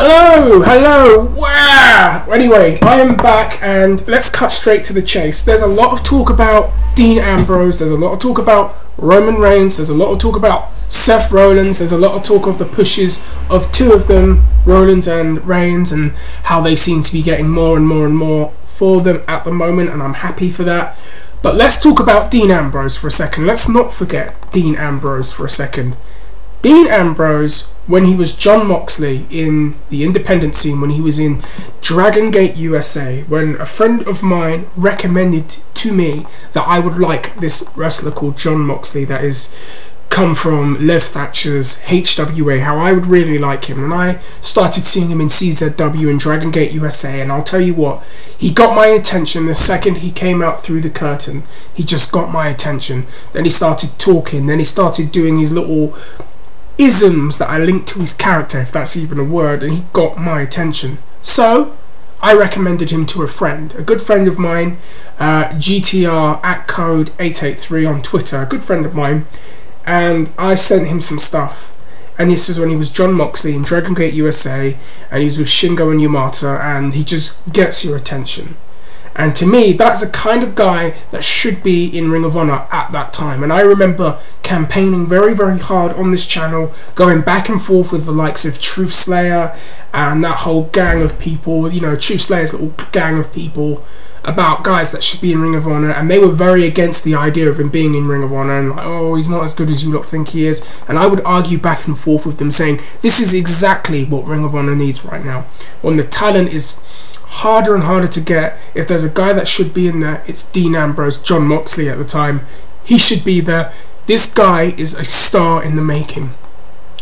Hello, wow! Anyway, I am back and let's cut straight to the chase. There's a lot of talk about Dean Ambrose, there's a lot of talk about Roman Reigns, there's a lot of talk about Seth Rollins, there's a lot of talk of the pushes of two of them, Rollins and Reigns, and how they seem to be getting more and more and more for them at the moment, and I'm happy for that. But let's talk about Dean Ambrose for a second. Let's not forget Dean Ambrose for a second. Dean Ambrose, when he was John Moxley in the independent scene, when he was in Dragon Gate USA, when a friend of mine recommended to me that I would like this wrestler called John Moxley that is come from Les Thatcher's HWA, how I would really like him, and I started seeing him in CZW and Dragon Gate USA, and I'll tell you what, he got my attention the second he came out through the curtain. He just got my attention. Then he started talking, then he started doing his little isms that I linked to his character, if that's even a word, and he got my attention. So I recommended him to a good friend of mine, GTR at code 883 on Twitter, a good friend of mine, and I sent him some stuff. And this is when he was John Moxley in Dragon Gate USA, and he was with Shingo and Yamata, and he just gets your attention. And to me, that's the kind of guy that should be in Ring of Honor at that time. And I remember campaigning very, very hard on this channel, going back and forth with the likes of Truth Slayer and that whole gang of people, you know, Truth Slayer's little gang of people, about guys that should be in Ring of Honor. And they were very against the idea of him being in Ring of Honor, and like, oh, he's not as good as you lot think he is. And I would argue back and forth with them, saying this is exactly what Ring of Honor needs right now. When the talent is harder and harder to get, if there's a guy that should be in there, it's Dean Ambrose, John Moxley at the time. He should be there. This guy is a star in the making.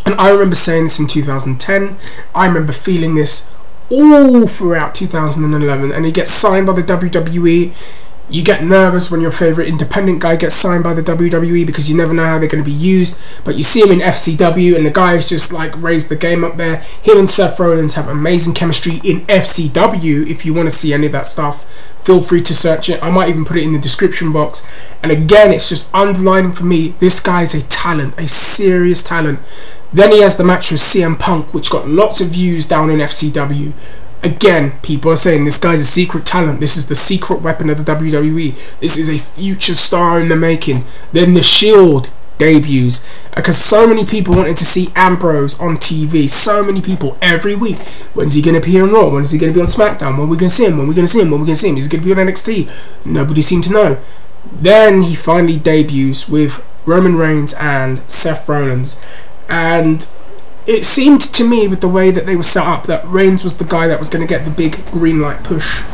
And I remember saying this in 2010. I remember feeling this all throughout 2011. And he gets signed by the WWE. You get nervous when your favourite independent guy gets signed by the WWE because you never know how they're going to be used. But you see him in FCW and the guy's just like raised the game up there. Him and Seth Rollins have amazing chemistry in FCW. If you want to see any of that stuff, feel free to search it. I might even put it in the description box. And again, it's just underlining for me, this guy's a talent, a serious talent. Then he has the match with CM Punk, which got lots of views down in FCW. Again, people are saying this guy's a secret talent. This is the secret weapon of the WWE. This is a future star in the making. Then the Shield debuts, because so many people wanted to see Ambrose on TV. So many people every week. When's he going to appear on Raw? When is he going to be on SmackDown? When are we going to see him? When are we going to see him? When are we going to see him? Is he going to be on NXT? Nobody seemed to know. Then he finally debuts with Roman Reigns and Seth Rollins, and it seemed to me, with the way that they were set up, that Reigns was the guy that was going to get the big green light push,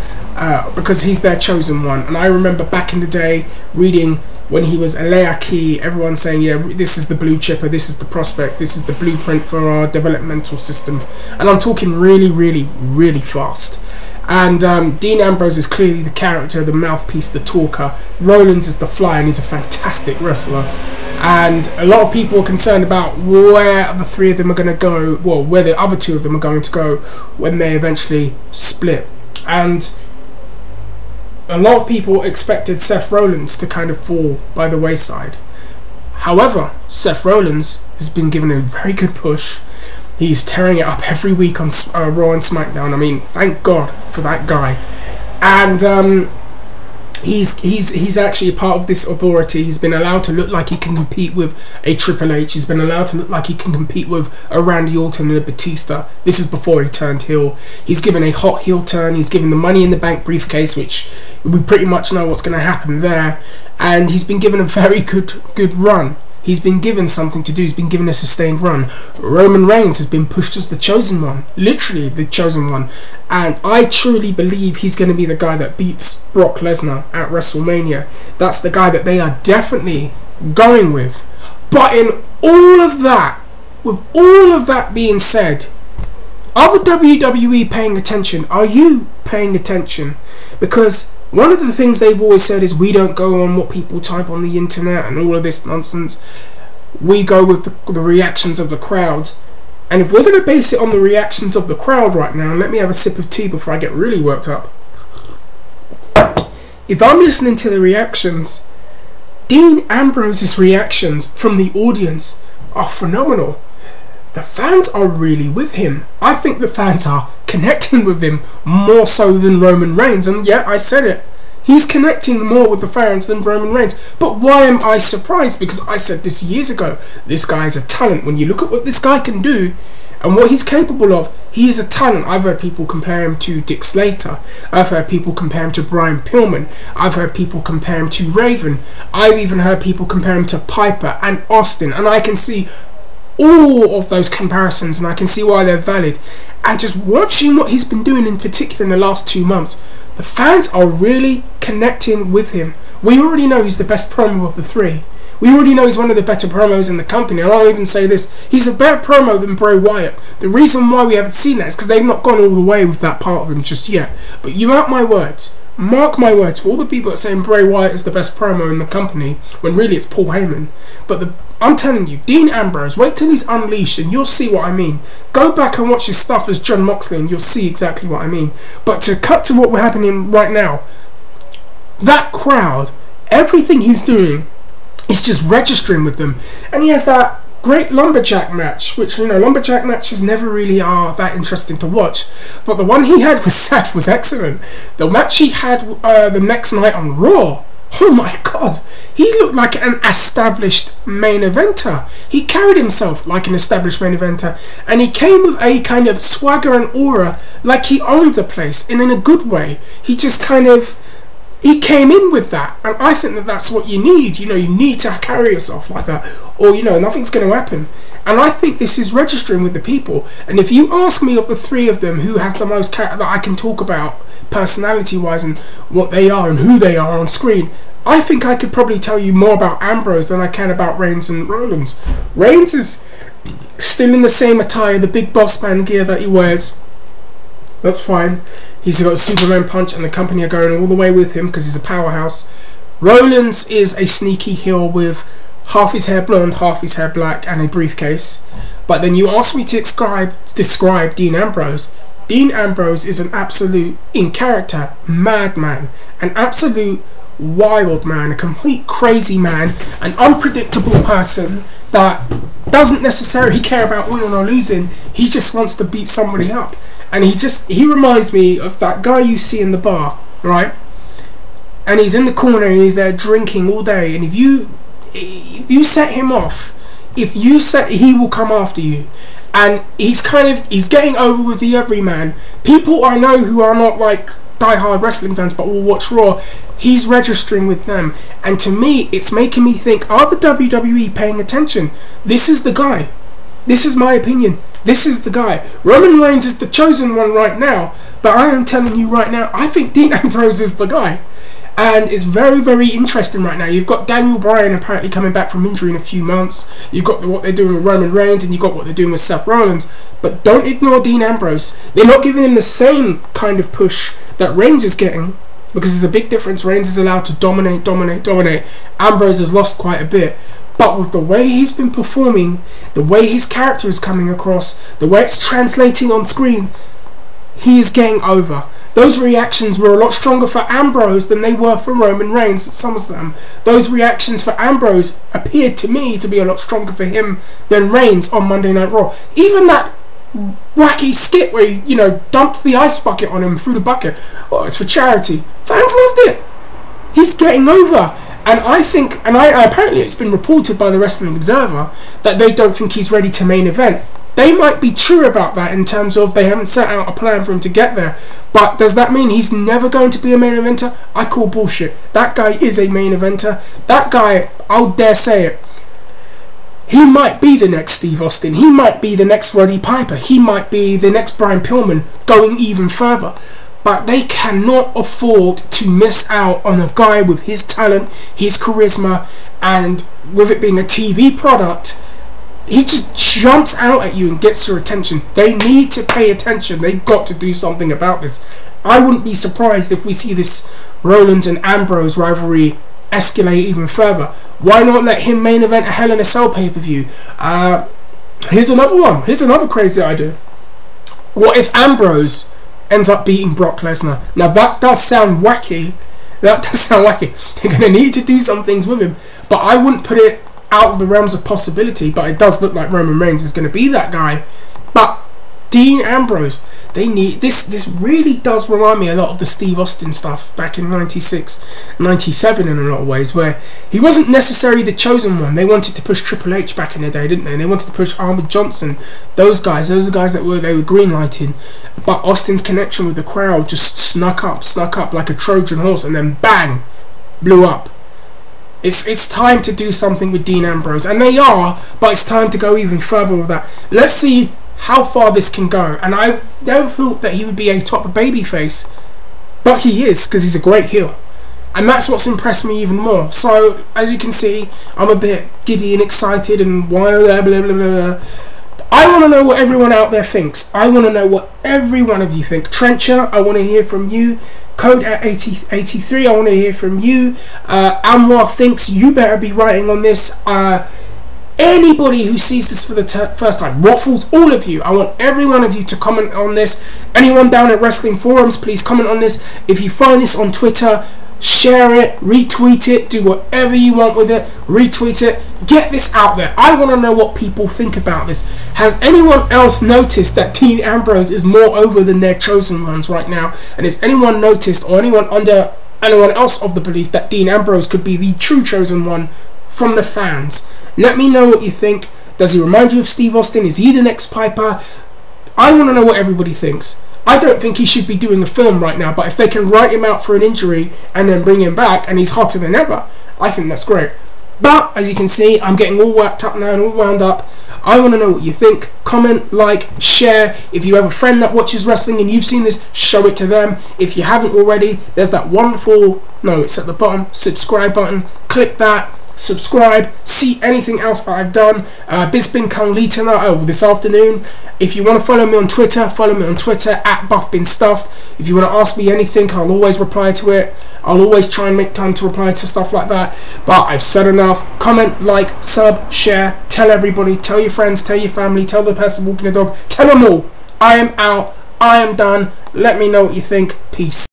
because he's their chosen one. And I remember back in the day reading when he was Alea Key, everyone saying, yeah, this is the blue chipper, this is the prospect, this is the blueprint for our developmental system. And I'm talking really, really, really fast. And Dean Ambrose is clearly the character, the mouthpiece, the talker. Rollins is the fly, and he's a fantastic wrestler. And a lot of people are concerned about where the three of them are going to go, well, where the other two of them are going to go when they eventually split. And a lot of people expected Seth Rollins to kind of fall by the wayside. However, Seth Rollins has been given a very good push. He's tearing it up every week on Raw and SmackDown. I mean, thank God for that guy. And he's actually a part of this authority. He's been allowed to look like he can compete with a Triple H. He's been allowed to look like he can compete with a Randy Orton and a Batista. This is before he turned heel. He's given a hot heel turn. He's given the Money in the Bank briefcase, which we pretty much know what's going to happen there. And he's been given a very good run. He's been given something to do. He's been given a sustained run. Roman Reigns has been pushed as the chosen one. Literally the chosen one. And I truly believe he's going to be the guy that beats Brock Lesnar at WrestleMania. That's the guy that they are definitely going with. But in all of that, with all of that being said, are the WWE paying attention? Are you paying attention? Because one of the things they've always said is we don't go on what people type on the internet and all of this nonsense. We go with the reactions of the crowd. And if we're going to base it on the reactions of the crowd right now, let me have a sip of tea before I get really worked up. If I'm listening to the reactions, Dean Ambrose's reactions from the audience are phenomenal. the fans are really with him. I think the fans are connecting with him more so than Roman Reigns. And yeah, I said it. He's connecting more with the fans than Roman Reigns. But why am I surprised? Because I said this years ago. This guy is a talent. When you look at what this guy can do and what he's capable of, he is a talent. I've heard people compare him to Dick Slater. I've heard people compare him to Brian Pillman. I've heard people compare him to Raven. I've even heard people compare him to Piper and Austin. And I can see all of those comparisons, and I can see why they're valid. And just watching what he's been doing in particular in the last 2 months, the fans are really connecting with him. We already know he's the best promo of the three. We already know he's one of the better promos in the company. And I'll even say this, he's a better promo than Bray Wyatt. The reason why we haven't seen that is because they've not gone all the way with that part of him just yet. But you mark my words, for all the people that are saying Bray Wyatt is the best promo in the company, when really it's Paul Heyman. But I'm telling you, Dean Ambrose, wait till he's unleashed and you'll see what I mean. Go back and watch his stuff as John Moxley and you'll see exactly what I mean. But to cut to what we're happening right now, that crowd, everything he's doing, he's just registering with them. And he has that great lumberjack match, which, you know, lumberjack matches never really are that interesting to watch. But the one he had with Seth was excellent. The match he had the next night on Raw, oh my god, he looked like an established main eventer. He carried himself like an established main eventer, and he came with a kind of swagger and aura like he owned the place, and in a good way. He just kind of, he came in with that, and I think that that's what you need. You know, you need to carry yourself like that, or, you know, nothing's going to happen. And I think this is registering with the people. And if you ask me of the three of them who has the most character that I can talk about personality-wise and what they are and who they are on screen, I think I could probably tell you more about Ambrose than I can about Reigns and Rollins. Reigns is still in the same attire, the big boss man gear that he wears. That's fine. He's got a Superman punch and the company are going all the way with him because he's a powerhouse. Rollins is a sneaky heel with half his hair blonde, half his hair black and a briefcase. But then you ask me to describe Dean Ambrose. Dean Ambrose is an absolute, in character, madman. An absolute wild man, a complete crazy man, an unpredictable person that doesn't necessarily care about winning or losing. He just wants to beat somebody up. And he reminds me of that guy you see in the bar, right? And he's in the corner and he's there drinking all day. And if you set him off, he will come after you. And he's getting over with the everyman. People I know who are not like die-hard wrestling fans but will watch Raw, he's registering with them. And to me, it's making me think, are the WWE paying attention? This is the guy. This is my opinion. This is the guy. Roman Reigns is the chosen one right now, but I am telling you right now, I think Dean Ambrose is the guy. And it's very, very interesting right now. You've got Daniel Bryan apparently coming back from injury in a few months. You've got what they're doing with Roman Reigns, and you've got what they're doing with Seth Rollins. But don't ignore Dean Ambrose. They're not giving him the same kind of push that Reigns is getting, because there's a big difference. Reigns is allowed to dominate. Ambrose has lost quite a bit. But with the way he's been performing, the way his character is coming across, the way it's translating on screen, he is getting over. Those reactions were a lot stronger for Ambrose than they were for Roman Reigns at SummerSlam. Those reactions for Ambrose appeared to me to be a lot stronger for him than Reigns on Monday Night Raw. Even that wacky skit where he, dumped the ice bucket on him through the bucket. Oh, it's for charity. Fans loved it. He's getting over. And I think, apparently it's been reported by the Wrestling Observer that they don't think he's ready to main event. They might be true about that in terms of they haven't set out a plan for him to get there. But does that mean he's never going to be a main eventer? I call bullshit. That guy is a main eventer. That guy, I'll dare say it, he might be the next Steve Austin. He might be the next Roddy Piper. He might be the next Brian Pillman, going even further. But they cannot afford to miss out on a guy with his talent, his charisma, and with it being a TV product, he just jumps out at you and gets your attention. They need to pay attention. They've got to do something about this. I wouldn't be surprised if we see this Rollins and Ambrose rivalry escalate even further. Why not let him main event a Hell in a Cell pay-per-view? Here's another one. Here's another crazy idea. What if Ambrose ends up beating Brock Lesnar? Now that does sound wacky. That does sound wacky. They're going to need to do some things with him. But I wouldn't put it out of the realms of possibility, but it does look like Roman Reigns is going to be that guy. But Dean Ambrose, they need this really does remind me a lot of the Steve Austin stuff back in 96, 97 in a lot of ways, where he wasn't necessarily the chosen one. They wanted to push Triple H back in the day, didn't they? They wanted to push Ahmed Johnson. Those are the guys that they were greenlighting. But Austin's connection with the crowd just snuck up like a Trojan horse, and then bang, blew up. It's time to do something with Dean Ambrose, and they are, but it's time to go even further with that. Let's see how far this can go. And I never thought that he would be a top babyface, but he is, because he's a great heel, and that's what's impressed me even more. So as you can see, I'm a bit giddy and excited and wild, blah blah blah blah. I want to know what everyone out there thinks. I want to know what every one of you think. Trencher, I want to hear from you. Code at 8083, I want to hear from you. Anwar thinks you better be writing on this. Anybody who sees this for the first time, Waffles, all of you, I want every one of you to comment on this. Anyone down at Wrestling Forums, please comment on this. If you find this on Twitter, share it, retweet it, do whatever you want with it, retweet it, get this out there. I want to know what people think about this. Has anyone else noticed that Dean Ambrose is more over than their chosen ones right now? And has anyone noticed, or anyone else of the belief that Dean Ambrose could be the true chosen one from the fans? Let me know what you think. Does he remind you of Steve Austin? Is he the next Piper? I want to know what everybody thinks. I don't think he should be doing a film right now, but if they can write him out for an injury and then bring him back and he's hotter than ever, I think that's great. But as you can see, I'm getting all worked up now and all wound up. I want to know what you think. Comment, like, share. If you have a friend that watches wrestling and you've seen this, show it to them. If you haven't already, there's that wonderful, no, it's at the bottom, subscribe button. Click that. Subscribe, see anything else that I've done. Bisbin Conley tonight, this afternoon. If you want to follow me on Twitter, at BuffBinStuffed. If you want to ask me anything, I'll always reply to it. I'll always try and make time to reply to stuff like that. But I've said enough. Comment, like, sub, share, tell everybody, tell your friends, tell your family, tell the person walking the dog, tell them all. I am out, I am done. Let me know what you think. Peace.